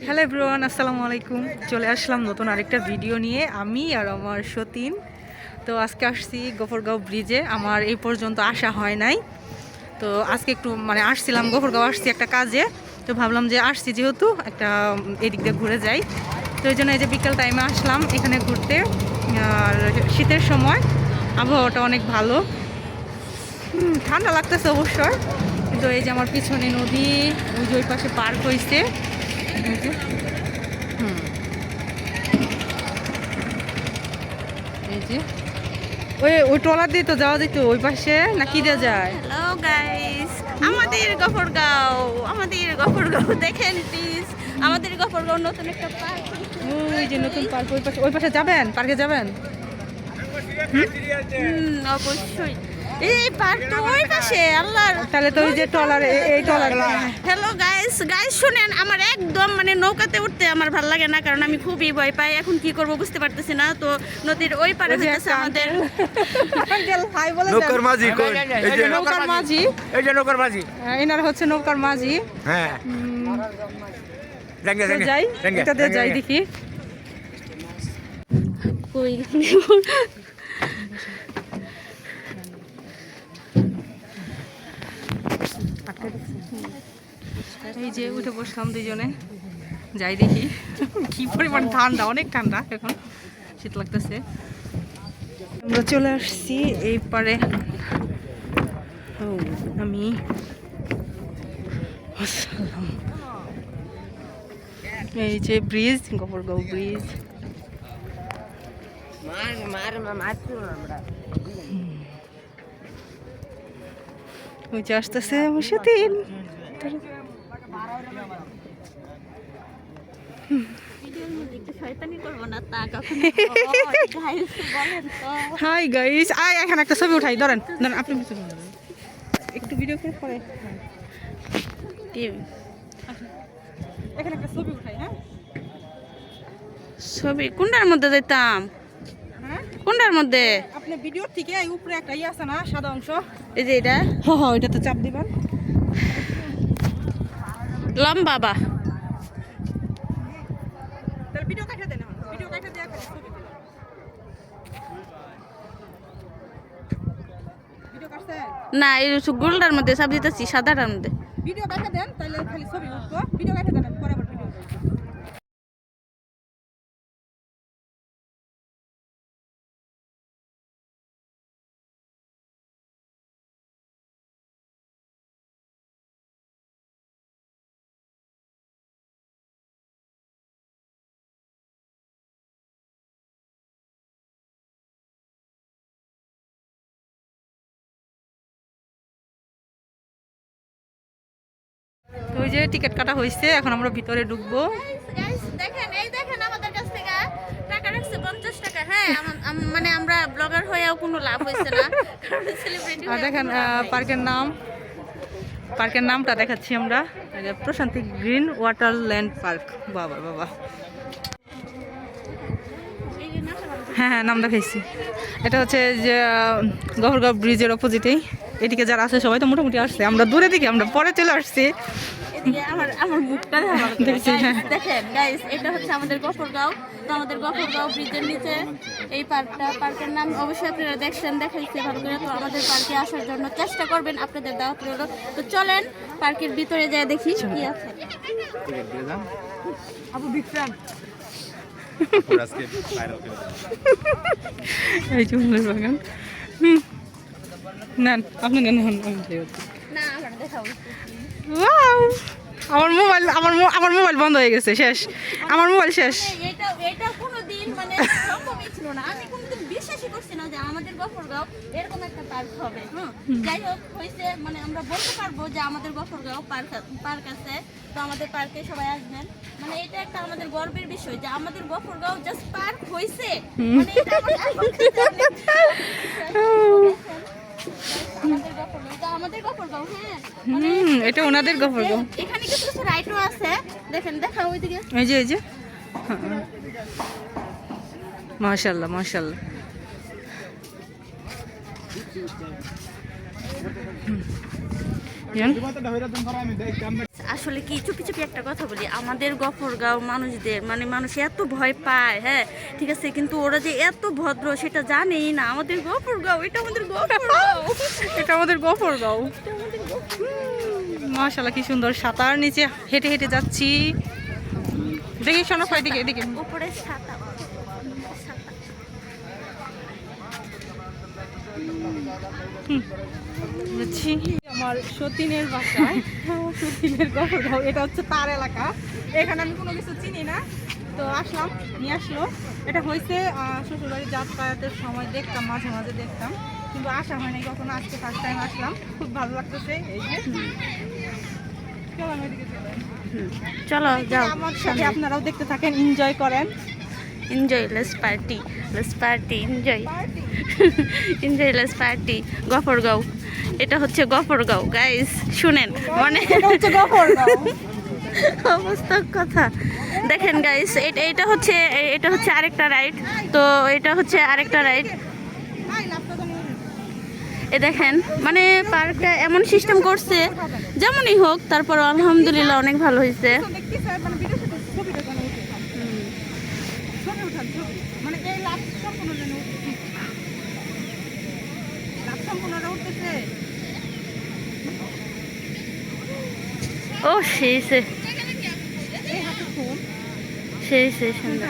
Hello everyone, আসসালামু আলাইকুম। চলে আসলাম নতুন আরেকটা ভিডিও নিয়ে, আমি আর আমার সতীন। তো আজকে আসছি গফরগাঁও ব্রিজে। আমার এই পর্যন্ত আসা হয় নাই, তো আজকে একটু আসছিলাম গফরগাঁও, আসছি একটা কাজে। তো ভাবলাম যে আসছি যেহেতু একটা এদিক দিয়ে ঘুরে যাই, তো এই জন্য এই যে বিকেল টাইমে আসলাম এখানে ঘুরতে। আর শীতের সময় আবহাওয়াটা অনেক ভালো, ঠান্ডা লাগতেছে অবশ্যই, কিন্তু এই যে আমার পিছনে নদী, ওই যে ওই পাশে পার্ক হয়েছে। এই যে ওই ট্রলার দিয়ে তো যাওয়া যেত ওই পাশে, না কি দিয়ে যায়? হ্যালো গাইস, আমাদের গফরগাঁও দেখেন প্লিজ। আমাদের গফরগাঁও নতুন একটা পার্ক। ওই যে নতুন পার্ক, ওই পাশে যাবেন, পার্কে যাবেন? অবশ্যই এই পার্ক তো ওই পাশে। আল্লাহর তাহলে তো ওই যে ট্রলার, এই ট্রলার। হ্যালো গাইস, শুনেন, আমার একদম নৌকাতে উঠতে আমার ভালো লাগে না, কারণ আমি খুবই ভয় পাই। এখন কি করব বুঝতে পারতেছি না। তো নদীর ওই পারে হচ্ছে আমাদের নৌকার মাঝি। এই যে নৌকার মাঝি, এই যে নৌকার মাঝি। এনার হচ্ছে নৌকার মাঝি। হ্যাঁ, যাই এটাতে যাই দেখি। কই এই যে উঠে বসলাম দুজনে, যাই দেখি কি পরিমাণ ঠান্ডা, অনেক ঠান্ডা, এখন শীত লাগতেছে। আমরা চলে আসছি এই পারে। আমি এই যে ব্রিজ, গফরগাঁও ব্রিজ। ওই যে আসতেছে মুশাতিন। হাই গাইস, এখানে একটা ছবি উঠাই, ধরেন আপনি একটু ভিডিও করে পরে এখানে একটা ছবি উঠাই। হ্যাঁ, ছবি কোনটার মধ্যে যেতাম? কোনটার মধ্যে? আপনি ভিডিও থেকে এই উপরে একটা আছে না সাদা অংশ, এই যে এটা। হ্যাঁ, ওইটাতে চাপ দিবেন। লম্বা বা তাহলে ভিডিও কাটে দেন, ভিডিও কাটে দেয়া করে ছবি দিলাম। ভিডিও কাটছেন? না, এই গোলটার মধ্যে চাপ দিতেছি, সাদাটার মধ্যে। ভিডিও কাটে দেন, তাহলে খালি ছবি উঠবো। ভিডিও কাটে দেন, পরে আবার ভিডিও করব। তো ওই যে টিকিট কাটা হয়েছে, এখন আমরা ভিতরে ঢুকবো। দেখেন, এই দেখেন, আমাদের কাছ থেকে টাকা রাখছে 50 টাকা। হ্যাঁ, আমরা ব্লগার হয়েও কোনো লাভ হয়েছে না, কারণ সেলিব্রিটি। আর দেখেন পার্কের নামটা দেখাচ্ছি আমরা, প্রশান্তি গ্রিন ওয়াটারল্যান্ড পার্ক। বাবা বাবা, হ্যাঁ নাম দেখাইছি। এটা হচ্ছে যে গফরগাঁও ব্রিজের অপোজিটেই। এদিকে যারা আছে সবাই তো মোটামুটি আসছে, আমরা দূরে দিকে, আমরা পরে চলে আসছি। আমার মুখটা দেখছি। হ্যাঁ, দেখেন গাইস, এটা হচ্ছে আমাদের গফরগাঁও। তো আমাদের গফরগাঁও ব্রিজের নিচে এই পার্কের নাম অবশ্যই আপনারা দেখাইছে ভালো করে। তো আমাদের পার্কে আসার জন্য চেষ্টা করবেন, আপনাদের দাওয়াত রইল। তো চলেন পার্কের ভিতরে যায় দেখি কি আছে। আপু বিগ ফ্যান। এই যে ফুলের বাগান। নেন, আপনি নেন। না, আমার দেখা উচিত। ওয়াও, আমার মোবাইল বন্ধ হয়ে গেছে, শেষ, আমার মোবাইল শেষ। এটা কোনোদিন সম্ভবই ছিল না। আমি কোনোদিন বিশ্বাসই করছি না যে আমাদের গফরগাঁও এরকম একটা পার্ক হবে। যাই হোক, হয়েছে, আমরা বলতে পারবো যে আমাদের গফরগাঁও পার্ক আছে। তো আমাদের পার্কে সবাই আসবেন। এটা একটা আমাদের গর্বের বিষয় যে আমাদের গফরগাঁও জাস্ট পার্ক হয়েছে। এটা আমাদের গফরগাঁও। হ্যাঁ, এটা ওনাদের গফরগাঁও। এখানে কিছু রাইডও আছে, দেখেন, দেখা ওইদিকে। এই যে মাশাআল্লাহ মাশাআল্লাহ। আসলে কি চুপি চুপি একটা কথা বলি, আমাদের গফরগাঁও মানুষদের মানে মানুষ এত ভয় পায়, হ্যাঁ ঠিক আছে, কিন্তু ওরা যে এত ভদ্র সেটা জানেই না। আমাদের গফরগাঁও, এটা আমাদের গফরগাঁও। এটা আমাদের গফরগাঁও। মাশাআল্লাহ কি সুন্দর, সাতার নিচে হেঁটে হেঁটে যাচ্ছি। দেখি শোনো এদিকে এদিকে। উপরে ছাতা, ছাতা। বুঝছি আমার সতীনের বাসায়, সতীনের গফরগাঁও, এটা হচ্ছে তার এলাকা। এখানে আমি কোনো কিছু চিনি না, তো আসলাম, নিয়ে আসলো। এটা হয়েছে শ্বশুরবাড়ির যাতায়াতের সময় দেখতাম, মাঝে মাঝে দেখতাম, কিন্তু আসা হয়নি কখনো। আজকে ফার্স্ট টাইম আসলাম, খুব ভালো লাগতেছে। এই যে চলো আমি এদিকে চলে যাই। চলো যাও, আমার সাথে আপনারাও দেখতে থাকেন, এনজয় করেন। Enjoy, let's party, enjoy, enjoy, let's party. Gafargaon, এটা হচ্ছে গফরগাঁও গাইস, শুনেন মানে এটা হচ্ছে গফরগাঁও। অবস্থা কথা দেখেন গাইস, এটা হচ্ছে আরেকটা রাইড। তো এটা হচ্ছে আরেকটা রাইড। এ দেখেন মানে পার্কটা এমন সিস্টেম করছে, যেমনই হোক তারপর আলহামদুলিল্লাহ অনেক ভালো হয়েছে। মানে এই লাভ সম্পূর্ণ যেন লাভ সম্পূর্ণটা উঠতেছে। ও সেই সে এই হাতে ফোন, সেই সেই সুন্দর।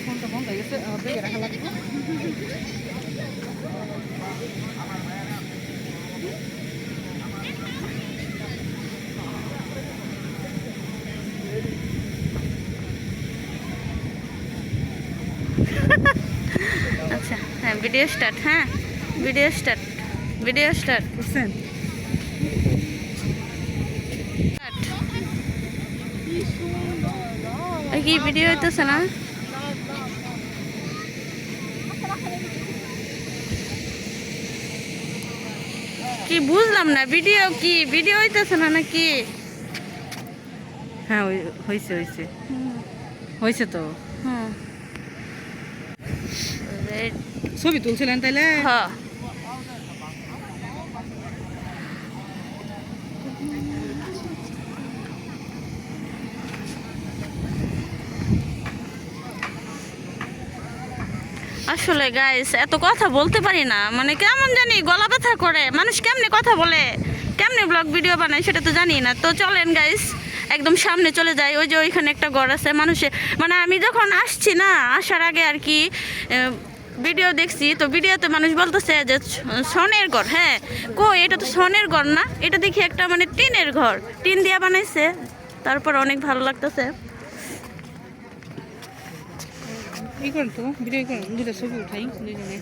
ফোনটা বন্ধ হয়ে গেছে, ব্যাগে রাখা লাগবে। আচ্ছা হ্যাঁ, ভিডিও স্টার্ট, হ্যাঁ ভিডিও স্টার্ট, ভিডিও স্টার্ট, বুঝছেন? কি ভিডিও হইতেছে না? কি বুঝলাম না, ভিডিও কি ভিডিও হইতেছে না নাকি? হ্যাঁ হয়েছে হয়েছে হয়েছে তো। হুম, ছবি তুলছিলেন তাইলে? হ্যাঁ আসলে গাইস এত কথা বলতে পারি না, মানে কেমন জানি গলা ব্যথা করে। মানুষ কেমনে কথা বলে, কেমনে ব্লগ ভিডিও বানায় সেটা তো জানি না। তো চলেন গাইস একদম সামনে চলে যাই। ওই যে ওইখানে একটা ঘর আছে, মানুষে মানে আমি যখন আসছি না, আসার আগে আর কি ভিডিও দেখছি, তো ভিডিওতে মানুষ বলতেছে যে সনের ঘর। হ্যাঁ এটা তো সনের ঘর না, এটা দেখি একটা মানে টিনের ঘর, টিন দিয়ে বানাইছে। তারপর অনেক ভালো লাগতেছে। ই করেন তো, ভিডিও করেন, দুটো ছবি উঠাই দুজনে।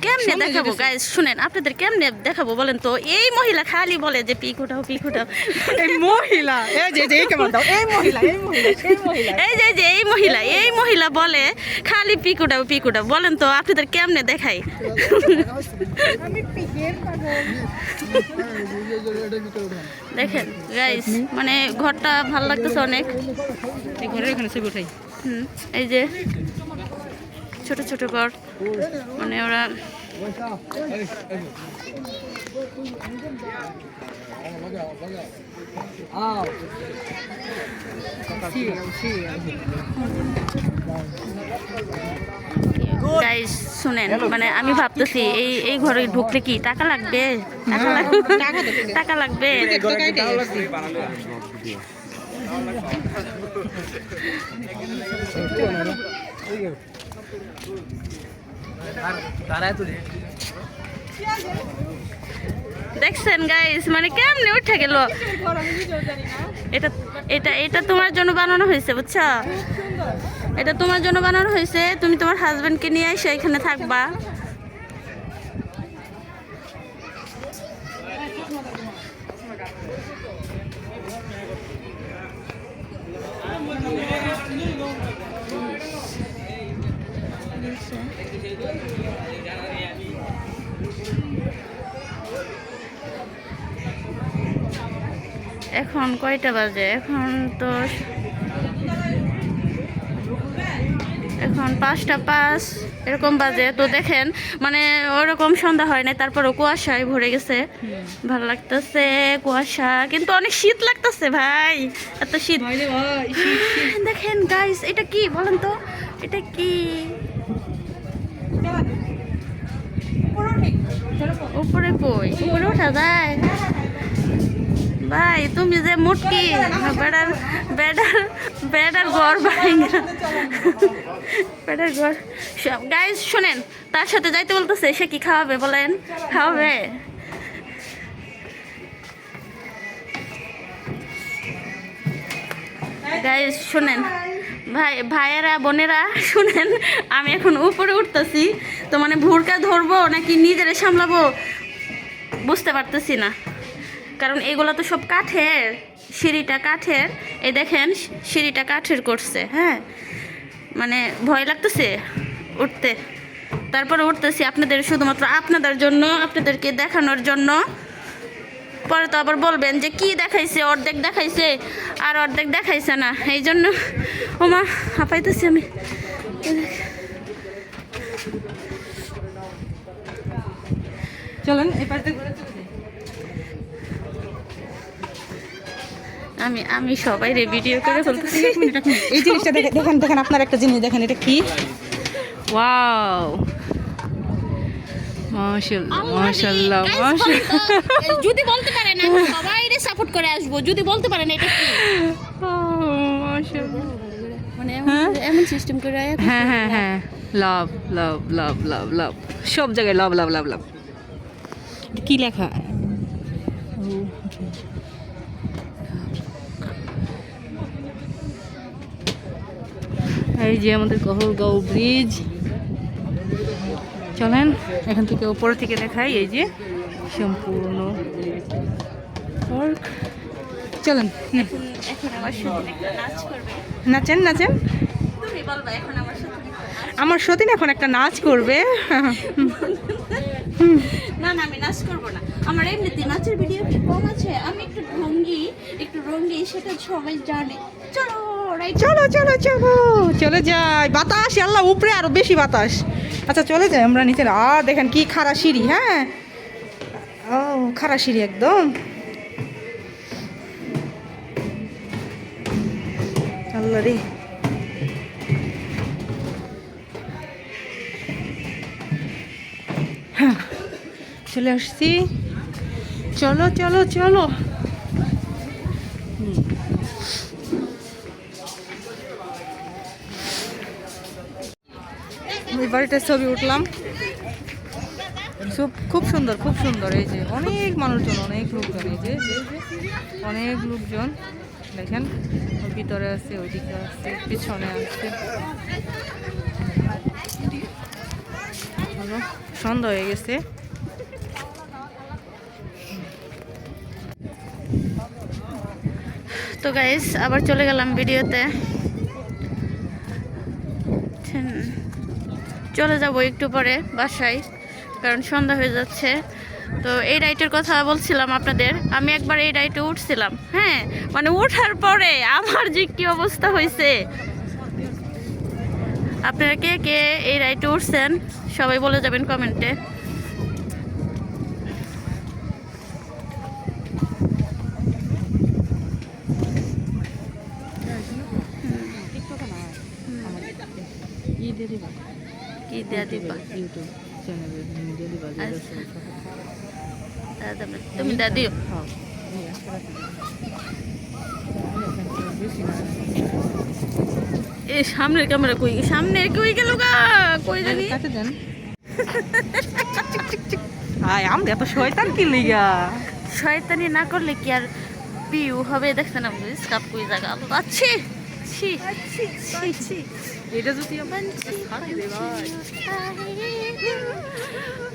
কেমনে দেখাবো গাইস, শুনেন আপনাদের কেমনে দেখাবো বলেন তো? এই মহিলা খালি বলে যে পিক উঠাও, পিক উঠাও। এই মহিলা, এই যে এই কেমন দাও, এই মহিলা, এই মহিলা, এই মহিলা, এই মহিলা বলে খালি পিক উঠাও, পিক উঠাও। বলেন তো আপনাদের কেমনে দেখাই? আমি পিকের পাগল। দেখেন গাইস মানে ঘরটা ভালো লাগতেছে অনেক। এই ঘরের এখানে ছবি উঠাই। এই যে ছোট ছোট ঘর, মানে ওরা গাইস শুনেন, মানে আমি ভাবতেছি এই ঘরে ঢুকলে কি টাকা লাগবে? টাকা লাগবে। দেখছেন গাইস মানে কেমনে উঠে গেল। এটা এটা এটা তোমার জন্য বানানো হয়েছে, বুঝছো? এটা তোমার জন্য বানানো হয়েছে, তুমি তোমার হাজবেন্ডকে নিয়ে এসে এখানে থাকবা। এখন কয়টা বাজে? এখন 5টা 5। এরকম বাজে। তো দেখেন মানে ওরকম সন্ধ্যা হয় না, তারপরও কুয়াশায় ভরে গেছে। ভালো লাগতেছে কুয়াশা, কিন্তু অনেক শীত লাগতেছে ভাই, এত শীত। দেখেন গাইস, এটা কি বলেন তো, এটা কি? উপরে কই? উপরে ওঠা যায় ভাই? তুমি যে মুটকি বেড়ার বেড়ার বেড়ার ঘর ভাঙা, বেড়ার ঘর। গাইস শুনেন, তার সাথে যাইতে বলতেছে, সে কি খাওয়াবে বলেন? খাওয়াবে? গাইস শুনেন, ভাইয়েরা বোনেরা শুনেন, আমি এখন উপরে উঠতেছি, তো মানে ভুরকা ধরবো নাকি নিজেরে সামলাবো বুঝতে পারতেছি না, কারণ এগুলো তো সব কাঠের, সিঁড়িটা কাঠের। এই দেখেন সিঁড়িটা কাঠের করছে, হ্যাঁ মানে ভয় লাগতেছে উঠতে, তারপরে উঠতেছি আপনাদের, শুধুমাত্র আপনাদের জন্য, আপনাদেরকে দেখানোর জন্য। পরে তো আবার বলবেন যে কি দেখাইছে, অর্ধেক দেখাইছে আর অর্ধেক দেখাইছে না, এই জন্য। ওমা হাঁপাইতেছি আমি। চলেন এই পাশ দিয়ে ঘুরে চলে যাই। আমি সবাই রে ভিডিও করে ফেলতেছি। এই জিনিসটা দেখেন দেখেন, আপনার একটা জিনিস দেখেন, এটা কি? ওয়াও, মাশাআল্লাহ মাশাআল্লাহ মাশাআল্লাহ। যদি বলতে পারেন আমি সবাইরে সাপোর্ট করে আসবো, যদি বলতে পারেন এটা কি? মাশাআল্লাহ, মানে এমন সিস্টেম করে। হ্যাঁ হ্যাঁ হ্যাঁ, লাভ লাভ লাভ লাভ লাভ, সব জায়গায় লাভ লাভ লাভ লাভ। কি লেখা? এই যে আমাদের গফরগাঁও ব্রিজ। চলেন এখান থেকে উপর থেকে দেখাই, এই যে সম্পূর্ণ পার্ক। চলেন এখন আমার সাথে একটা নাচ করবে। নাচেন নাচেন। তুমি বলবা এখন আমার সাথে। আমার সতীন এখন একটা নাচ করবে। না না, আমি নাচ করব না, আমার এমনিতে নাচের ভিডিও কি কম আছে, আমি একটু রঙ্গি সেটা সবাই জানে। চলো রাইট, চলো চলো চলো চলে যাই, বাতাস আল্লাহ উপরে আরো বেশি বাতাস। আচ্ছা চলে যাই আমরা নিচে। আর দেখেন কি খাড়া সিঁড়ি, হ্যাঁ ও খাড়া সিঁড়ি একদম। আল্লাহ রে, হ্যাঁ চলে আসছি। চলো চলো চলো। এই বাড়িটার ছবি উঠলাম, খুব সুন্দর খুব সুন্দর। এই যে অনেক মানুষজন, অনেক লোকজন, এই যে অনেক লোকজন দেখেন, ওর ভিতরে আছে, ওইদিকে আছে, পিছনে আছে। সন্ধ্যা হয়ে গেছে। তো গাইস আবার চলে গেলাম ভিডিওতে। চলে যাব একটু পরে বাসায়, কারণ সন্ধ্যা হয়ে যাচ্ছে। তো এই রাইটের কথা বলছিলাম আপনাদের, আমি একবার এই রাইটে উঠছিলাম, হ্যাঁ মানে ওঠার পরে আমার যে কি অবস্থা হয়েছে। আপনারা কে কে এই রাইটে উঠছেন সবাই বলে যাবেন কমেন্টে। কি দেয়া দিবা? তুমি দা দিও। এই সামনের ক্যামেরা কই, সামনে কই গেল গা, কই জানি। হাই আমরা এত শয়তান কি লিগা? শয়তানি না করলে কি আর পিউ হবে? দেখছেন আপনি স্কাপ কই জায়গা আলো আচ্ছি ছি ছি। এটা যদি ছাড়াই দে ভাই।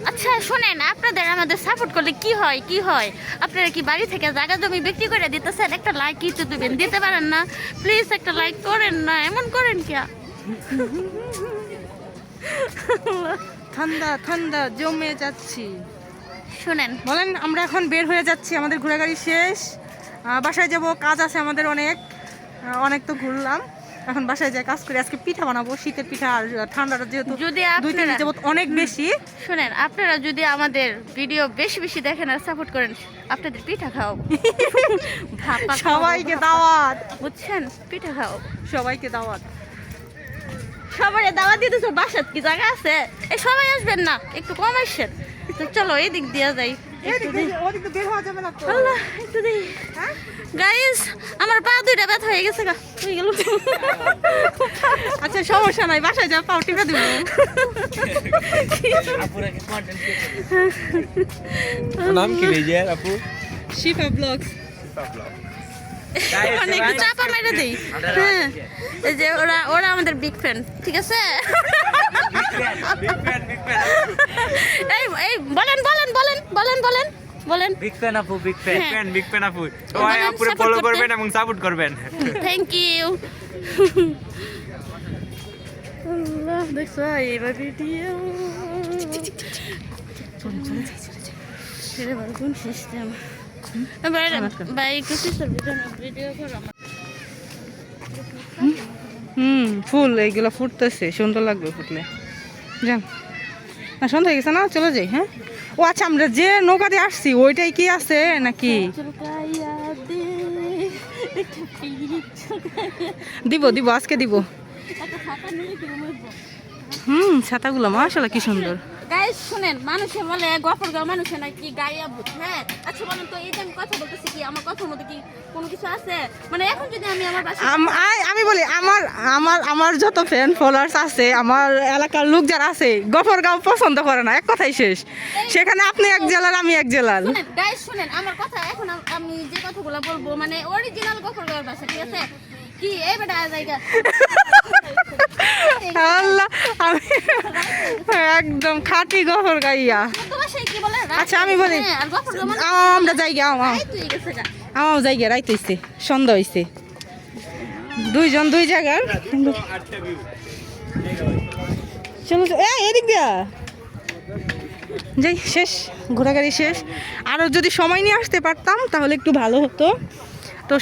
আচ্ছা শোনেন, আপনাদের আমাদের সাপোর্ট করলে কি হয় কি হয়? আপনারা কি বাড়ি থেকে জায়গা জমি বিক্রি করে দিতেছেন? একটা লাইক কি তো দিবেন, দিতে পারেন না? প্লিজ একটা লাইক করেন না, এমন করেন কি? ঠান্ডা ঠান্ডা জমে যাচ্ছি। শুনেন বলেন, আমরা এখন বের হয়ে যাচ্ছি, আমাদের ঘোরাঘুরি শেষ, বাসায় যাব, কাজ আছে আমাদের অনেক তো ঘুরলাম। এখন বাসায় যাই কাজ করি। আজকে পিঠা বানাবো, শীতের পিঠা। আর ঠান্ডাটা যেহেতু যদি 2-3 দিন যাবত অনেক বেশি। শুনেন, আপনারা যদি আমাদের ভিডিও বেশি বেশি দেখেন আর সাপোর্ট করেন, আপনাদের পিঠা খাও। সবাইকে দাওয়াত, বুঝছেন? পিঠা খাও, সবাইকে দাওয়াত। সবাই দাওয়াত দিতেছো। বাসাত কি জায়গা আছে? এই সবাই আসবেন না, একটু কম আসেন। তো চলো এই দিক দিয়া যাই। আল্লাহ, একটু দেই। গাইস, আমার পা দুইটা ব্যথা হয়ে গেছে গা, হয়ে গেল। আচ্ছা সমস্যা নাই, বাসায় যা পাও টিপে দিব। নাম কি রে আপু? শিফা ব্লগস। মানে একটু চাপা মেরে দেই। হ্যাঁ, এই যে ওরা আমাদের বিগ ফ্যান, ঠিক আছে? এই বলেন বলেন বলেন বলেন বলেন বলেন। বিগ ফ্যান আপু, বিগ ফ্যান, বিগ ফ্যান আপু। সবাই বলেন, আপুরে support ফলো করতে। করবেন এবং সাপোর্ট করবেন। Thank you. আল্লাহ, দেখছো এবার ভিডিও। সেরে ভালো কোন সিস্টেম। ভাই একটু সিস্টেম ভিডিও করো আমার। ফুল এইগুলো ফুটতেছে, সুন্দর লাগবে ফুটলে। যান না, সন্ধ্যা হয়ে গেছে না, চলে যাই। হ্যাঁ, ও আচ্ছা, আমরা যে নৌকা দিয়ে আসছি ওইটাই কি আছে নাকি? দিব দিব, আজকে দিব। ছাতাগুলো মাশাআল্লাহ কি সুন্দর। গাইস শুনেন, মানুষে বলে গফরগাঁও মানুষে নাকি গাইয়া ভূত। হ্যাঁ, আচ্ছা বলেন তো, এই যে আমি কথা বলতেছি কি আমার কথার মধ্যে কি কোনো কিছু আছে? মানে এখন যদি আমি আমার বাসায় আমি বলি, আমার আমার আমার যত ফ্যান ফলোয়ার্স আছে, আমার এলাকার লোক যারা আছে, গফরগাঁও পছন্দ করে না, এক কথাই শেষ। সেখানে আপনি এক জেলার, আমি এক জেলার। শুনেন গাইস, শুনেন আমার কথা। এখন আমি যে কথাগুলো বলবো মানে অরিজিনাল গফরগাঁওয়ের ভাষা, ঠিক আছে? কি এই বেটা জায়গা আল্লাহ, আমি একদম খাঁটি গফরগাঁইয়া। তো ভাষায় কি বলে? আচ্ছা আমি বলি, হ্যাঁ, আর গফরগাঁও মানে আমরা যাই গে, এই তুই গেছে গা। আমার যাই গে, রাইত হইছে, সন্ধ্যা হইছে, দুইজন দুই জায়গার। চলো এদিক দিয়া যাই, শেষ ঘোরাঘুরি শেষ। আরও যদি সময় নিয়ে আসতে পারতাম তাহলে একটু ভালো হতো। তো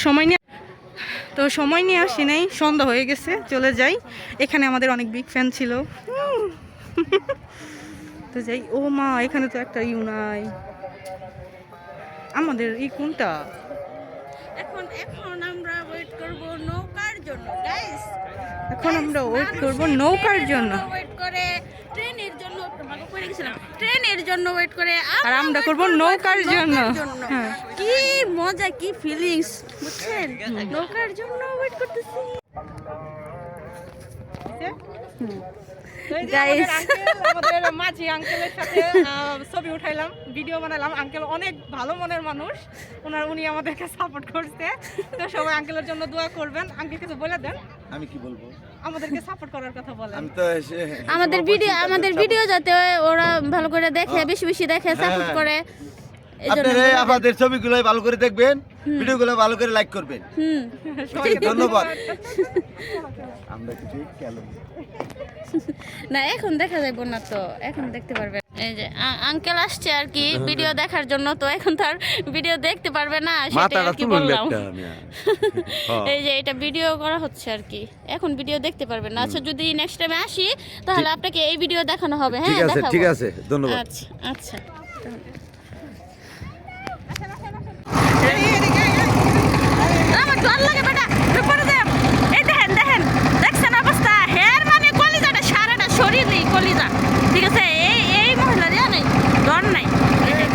সময় নিয়ে আসি নাই, সন্ধ্যা হয়ে গেছে, চলে যাই। এখানে আমাদের অনেক বিগ ফ্যান ছিল। তো যাই। ও মা, এখানে তো একটা নাই। আমাদের কোনটা? এখন আমরা ওয়েট করব নৌকার জন্য গাইস। এখন আমরা ওয়েট করব নৌকার জন্য। ওয়েট করে ট্রেনের জন্য, তোমাকে কই রেখেছিলাম, ট্রেনের জন্য ওয়েট করে। আর আমরা করব নৌকার জন্য। হ্যাঁ, কি মজা, কি ফিলিংস, বুঝছেন? নৌকার জন্য ওয়েট করতেছি গাইস। আমাদের মাঝি আঙ্কেলের সাথে ছবি উঠাইলাম, ভিডিও বানালাম। আঙ্কেল অনেক ভালো মনের মানুষ, উনি আমাদেরকে সাপোর্ট করছে। তো সবাই আঙ্কেলের জন্য দোয়া করবেন। আঙ্কেল কিছু বলে দেন। আমি কি বলবো? আমাদেরকে সাপোর্ট করার কথা বলেন। আমি তো আমাদের ভিডিও যাতে ওরা ভালো করে দেখে, বেশি বেশি দেখে, সাপোর্ট করে। আপনারা আমাদের ছবিগুলো ভালো করে দেখবেন, ভিডিওগুলো ভালো করে লাইক করবেন। সবাইকে ধন্যবাদ। আমরা কিছু খেলো না, এখন দেখা যাইব না, তো এখন দেখতে পারবেন। এই যে আঙ্কেল আসছে আর কি ভিডিও দেখার জন্য, তো এখন তার ভিডিও দেখতে পারবে না, সেটা আর কি বললাম। এই যে এটা ভিডিও করা হচ্ছে আর কি, এখন ভিডিও দেখতে পারবেন না। আচ্ছা, যদি নেক্সট টাইমে আসি তাহলে আপনাকে এই ভিডিও দেখানো হবে। হ্যাঁ, দেখাবো। ঠিক আছে, ধন্যবাদ। আচ্ছা আচ্ছা। আমার ডর লাগে বেটা, উপরে দেব। এই দেখেন দেখেন, দেখছেন অবস্থা? হের মানে কলিজাটা, সারাটা শরীরই কলিজা, ঠিক আছে? এই মহিলা দেওয়া নেই, ডর নাই। এই যে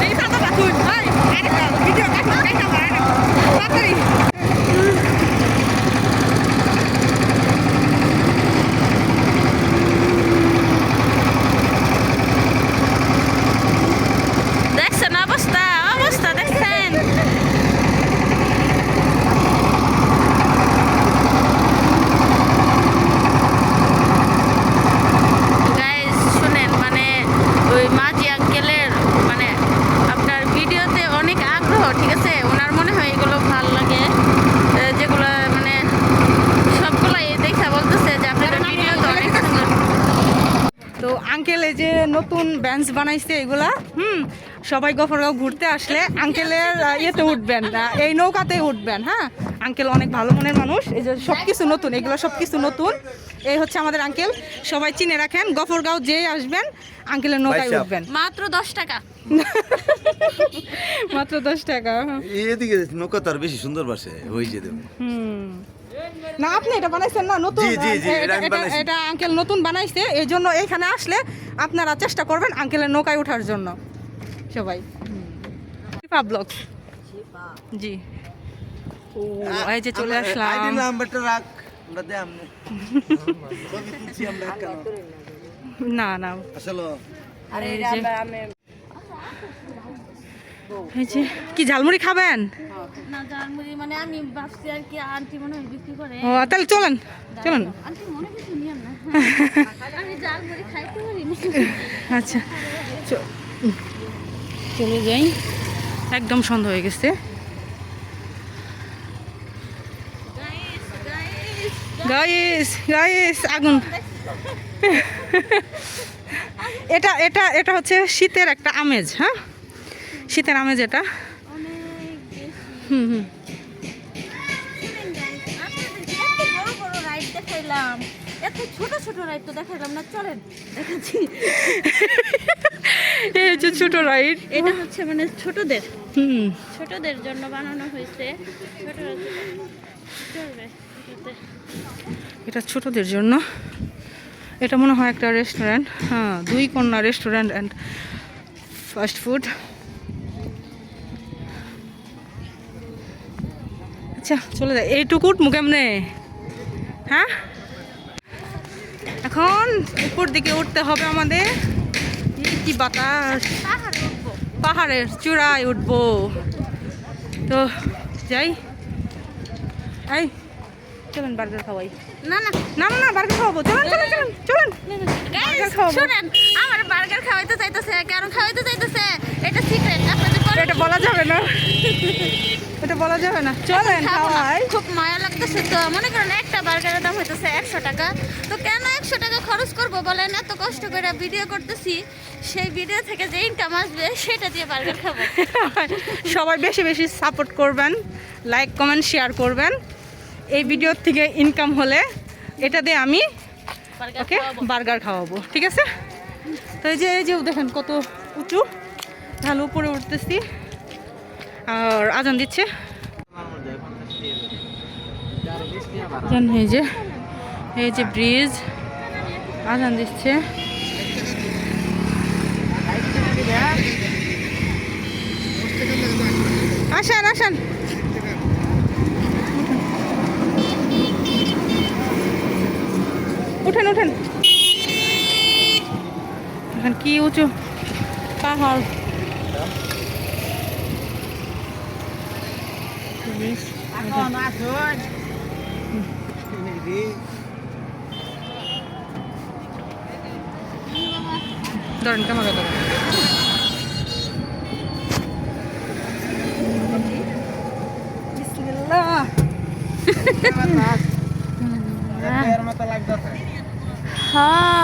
এই সাদা রাখুন ভাই, ভিডিও দেখা যে নতুন বেঞ্চ বানাইছে এগুলা, সবাই গফরগাঁও ঘুরতে আসলে আঙ্কেলের ইয়েতে উঠবেন, এই নৌকাতে উঠবেন। হ্যাঁ, আঙ্কেল অনেক ভালো মনের মানুষ। এই যে সব কিছু নতুন, এগুলো সব কিছু নতুন। এই হচ্ছে আমাদের আঙ্কেল, সবাই চিনে রাখেন। গফরগাঁও যেই আসবেন আঙ্কেলের নৌকায় পয়সা। উঠবেন। মাত্র 10 টাকা। মাত্র 10 টাকা। এদিকে নৌকা তো আর বেশি সুন্দর বাসে ওই যে দেবো। না, আপনি এটা বানাইছেন না নতুন? জি, জি, জি, এটা এটা- আমি এটা- বানাইছি। এটা আঙ্কেল নতুন বানাইছে, এই জন্য এখানে আসলে আপনারা চেষ্টা করবেন আঙ্কেলের নৌকায় ওঠার জন্য সবাই। শিফা ব্লগস, জি। ও এই যে চলে আসলাম। আইডি নাম্বারটা রাখ, আমরা দে আমনে ছবি তুলছি আমরা কেন না না, আসলে এই যে কি ঝালমুড়ি খাবেন? না জানমুড়ি মানে আমি ভাবছি আর কি আন্টি মনে হয় বিক্রি করে। ও তাহলে চলেন চলেন। আন্টি মনে কিছু নিয়েন না। আমি জানমুড়ি খাইতে পারি না। আচ্ছা চলে যাই, একদম সন্ধ্যা হয়ে গেছে। গাইস গাইস আগুন। এটা এটা এটা হচ্ছে শীতের একটা আমেজ। হ্যাঁ, শীতের আমেজ এটা। অনেক বেশি। হুম। এত বড় বড় রাইড দেখাইলাম, এত ছোট ছোট রাইড তো দেখাইলাম না। চলেন দেখাচ্ছি। এই যে ছোট রাইড, এটা হচ্ছে মানে ছোটদের হুম, ছোটদের জন্য বানানো হয়েছে। ছোটরা চলবে এটাতে। এটা ছোটদের জন্য। এটা মনে হয় একটা রেস্টুরেন্ট। হ্যাঁ, দুই কন্যা রেস্টুরেন্ট অ্যান্ড ফাস্ট ফুড। আচ্ছা চলে যায়, এইটুকু উঠবো কেমনে? হ্যাঁ, এখন উপর দিকে উঠতে হবে আমাদের। কি বাতাস, পাহাড়ে উঠবো। পাহাড়ের চূড়ায় উঠবো। তো যাই, এই চলেন বার্গার খাওয়াই। না না না না না, বার্গার খাওয়াবো, চলেন চলেন চলেন চলেন। গাইস খাওয়াবো। শুনেন, আমার বার্গার খাওয়াইতে চাইতেছে। কেন খাওয়াইতে চাইতেছে এটা সিক্রেট, আপনাদের পরে এটা বলা যাবে না, এটা বলা যাবে না। চলেন খাবো না। খাওয়াই। খুব মায়া লাগতেছে তো। মনে করেন একটা বার্গারের দাম হইতেছে 100 টাকা। তো কেন 100 টাকা খরচ করব বলেন? এত কষ্ট করে ভিডিও করতেছি, সেই ভিডিও থেকে যে ইনকাম আসবে সেটা দিয়ে বার্গার খাবো। সবাই বেশি বেশি সাপোর্ট করবেন, লাইক কমেন্ট শেয়ার করবেন। এই ভিডিও থেকে ইনকাম হলে এটা দিয়ে আমি বার্গার ওকে খাওয়াবো। বার্গার খাওয়াবো, ঠিক আছে? তো এই যে দেখেন কত উঁচু, ঢালু উপরে উঠতেছি আর আজান দিচ্ছে। জান, এই যে ব্রিজ, আজান দিচ্ছে। আসেন আসেন, উঠেন উঠেন। এখন কি উঁচু পাহাড়। ধরেন ক্যামেরা ধরেন। বিসমিল্লাহ। হ্যাঁ